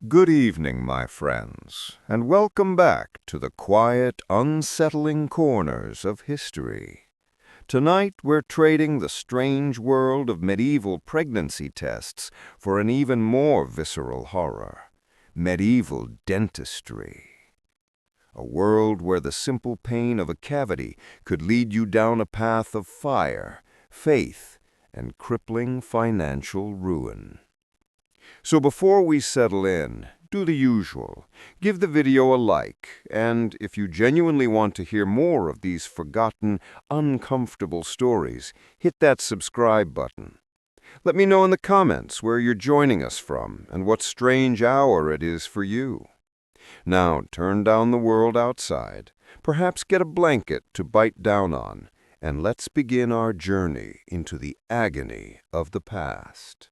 Good evening, my friends, and welcome back to the quiet, unsettling corners of history. Tonight, we're trading the strange world of medieval pregnancy tests for an even more visceral horror: medieval dentistry. A world where the simple pain of a cavity could lead you down a path of fire, faith, and crippling financial ruin. So before we settle in, do the usual. Give the video a like, and if you genuinely want to hear more of these forgotten, uncomfortable stories, hit that subscribe button. Let me know in the comments where you're joining us from and what strange hour it is for you. Now turn down the world outside, perhaps get a blanket to bite down on, and let's begin our journey into the agony of the past.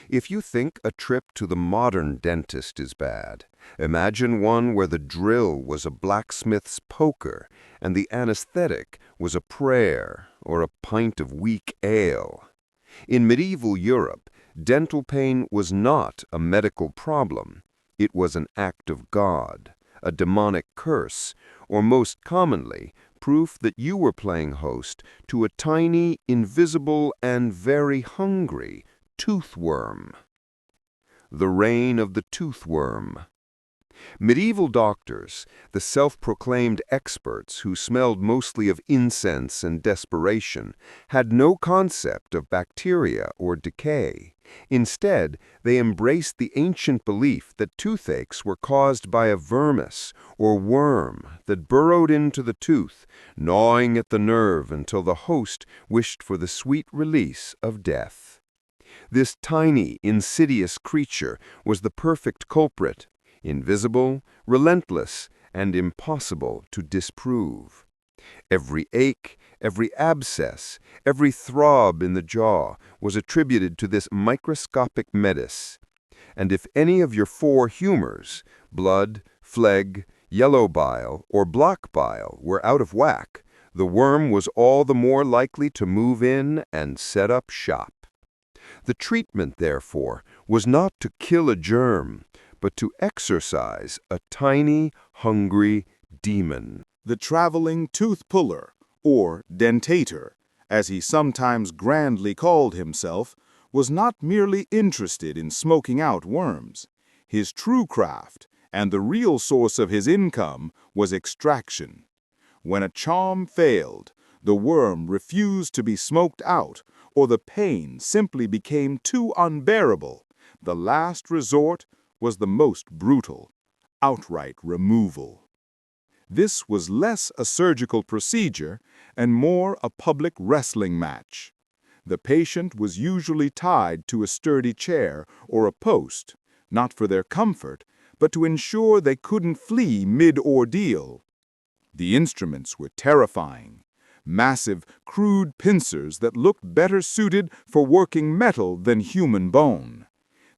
If you think a trip to the modern dentist is bad, imagine one where the drill was a blacksmith's poker and the anesthetic was a prayer or a pint of weak ale. In medieval Europe, dental pain was not a medical problem. It was an act of God, a demonic curse, or most commonly, proof that you were playing host to a tiny, invisible, and very hungry toothworm. The reign of the toothworm. Medieval doctors, the self-proclaimed experts who smelled mostly of incense and desperation, had no concept of bacteria or decay. Instead, they embraced the ancient belief that toothaches were caused by a vermis or worm that burrowed into the tooth, gnawing at the nerve until the host wished for the sweet release of death. This tiny, insidious creature was the perfect culprit, invisible, relentless, and impossible to disprove. Every ache, every abscess, every throb in the jaw was attributed to this microscopic menace. And if any of your four humors, blood, phlegm, yellow bile, or black bile, were out of whack, the worm was all the more likely to move in and set up shop. The treatment, therefore, was not to kill a germ, but to exorcise a tiny, hungry demon. The traveling tooth puller, or dentator, as he sometimes grandly called himself, was not merely interested in smoking out worms. His true craft, and the real source of his income, was extraction. When a charm failed, the worm refused to be smoked out, or the pain simply became too unbearable, the last resort was the most brutal: outright removal. This was less a surgical procedure and more a public wrestling match. The patient was usually tied to a sturdy chair or a post, not for their comfort, but to ensure they couldn't flee mid-ordeal. The instruments were terrifying: massive, crude pincers that looked better suited for working metal than human bone.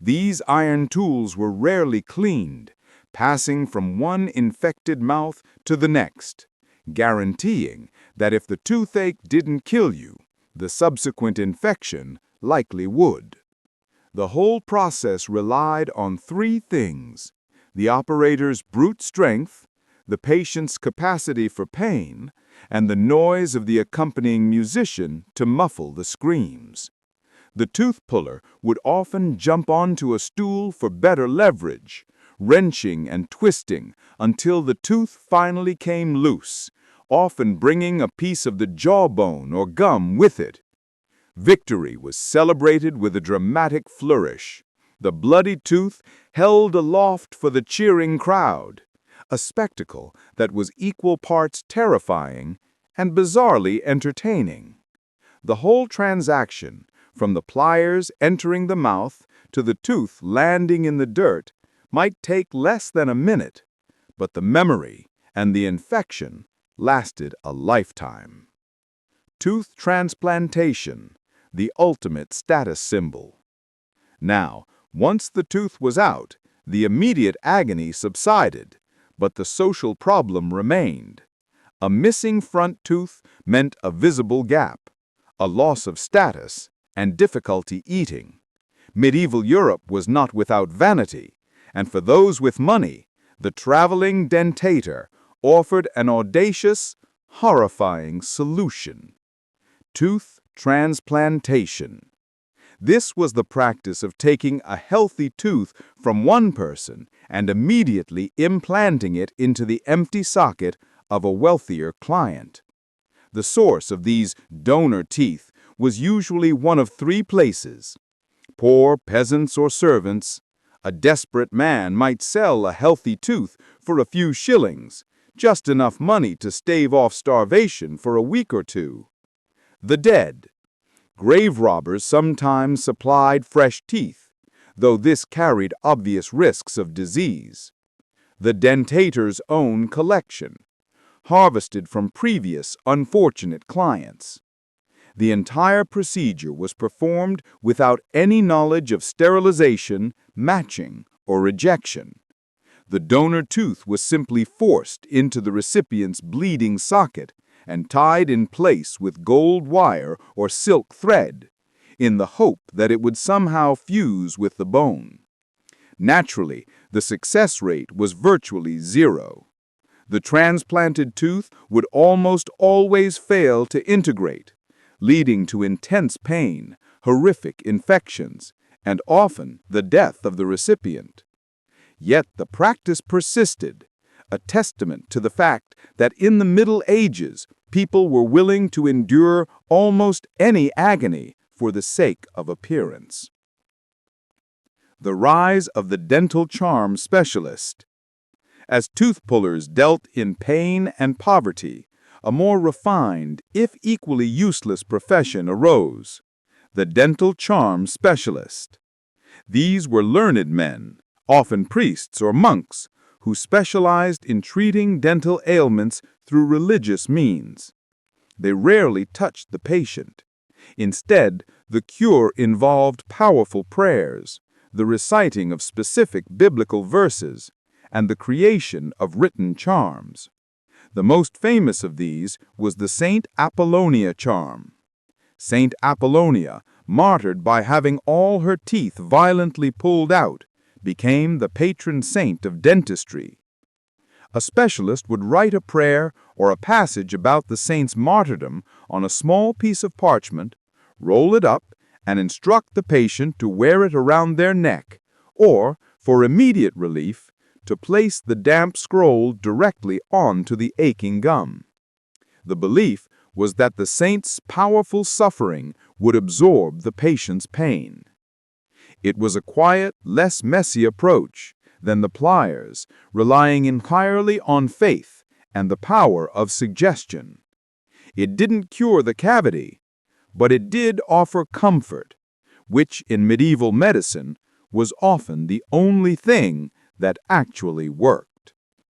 These iron tools were rarely cleaned, passing from one infected mouth to the next, guaranteeing that if the toothache didn't kill you, the subsequent infection likely would. The whole process relied on three things: the operator's brute strength, the patient's capacity for pain, and the noise of the accompanying musician to muffle the screams. The tooth puller would often jump onto a stool for better leverage, wrenching and twisting until the tooth finally came loose, often bringing a piece of the jawbone or gum with it. Victory was celebrated with a dramatic flourish, the bloody tooth held aloft for the cheering crowd, a spectacle that was equal parts terrifying and bizarrely entertaining. The whole transaction, from the pliers entering the mouth to the tooth landing in the dirt, might take less than a minute, but the memory and the infection lasted a lifetime. Tooth transplantation, the ultimate status symbol. Now, once the tooth was out, the immediate agony subsided, but the social problem remained. A missing front tooth meant a visible gap, a loss of status, and difficulty eating. Medieval Europe was not without vanity, And for those with money, the traveling dentator offered an audacious, horrifying solution: tooth transplantation. This was the practice of taking a healthy tooth from one person and immediately implanting it into the empty socket of a wealthier client. The source of these donor teeth was usually one of three places: poor peasants or servants. A desperate man might sell a healthy tooth for a few shillings, just enough money to stave off starvation for a week or two. The dead. Grave robbers sometimes supplied fresh teeth, though this carried obvious risks of disease. The dentator's own collection, harvested from previous unfortunate clients. The entire procedure was performed without any knowledge of sterilization, matching, or rejection. The donor tooth was simply forced into the recipient's bleeding socket and tied in place with gold wire or silk thread, in the hope that it would somehow fuse with the bone. Naturally, the success rate was virtually zero. The transplanted tooth would almost always fail to integrate, leading to intense pain, horrific infections, and often the death of the recipient. Yet the practice persisted, a testament to the fact that in the Middle Ages, people were willing to endure almost any agony for the sake of appearance. The rise of the dental charm specialist. As tooth pullers dealt in pain and poverty, a more refined, if equally useless profession arose: the dental charm specialist. These were learned men, often priests or monks, who specialized in treating dental ailments through religious means. They rarely touched the patient. Instead, the cure involved powerful prayers, the reciting of specific biblical verses, and the creation of written charms. The most famous of these was the Saint Apollonia charm. Saint Apollonia, martyred by having all her teeth violently pulled out, became the patron saint of dentistry. A specialist would write a prayer or a passage about the saint's martyrdom on a small piece of parchment, roll it up, and instruct the patient to wear it around their neck, or, for immediate relief, to place the damp scroll directly onto the aching gum. The belief was that the saint's powerful suffering would absorb the patient's pain. It was a quiet, less messy approach than the pliers, relying entirely on faith and the power of suggestion. It didn't cure the cavity, but it did offer comfort, which in medieval medicine was often the only thing that actually worked.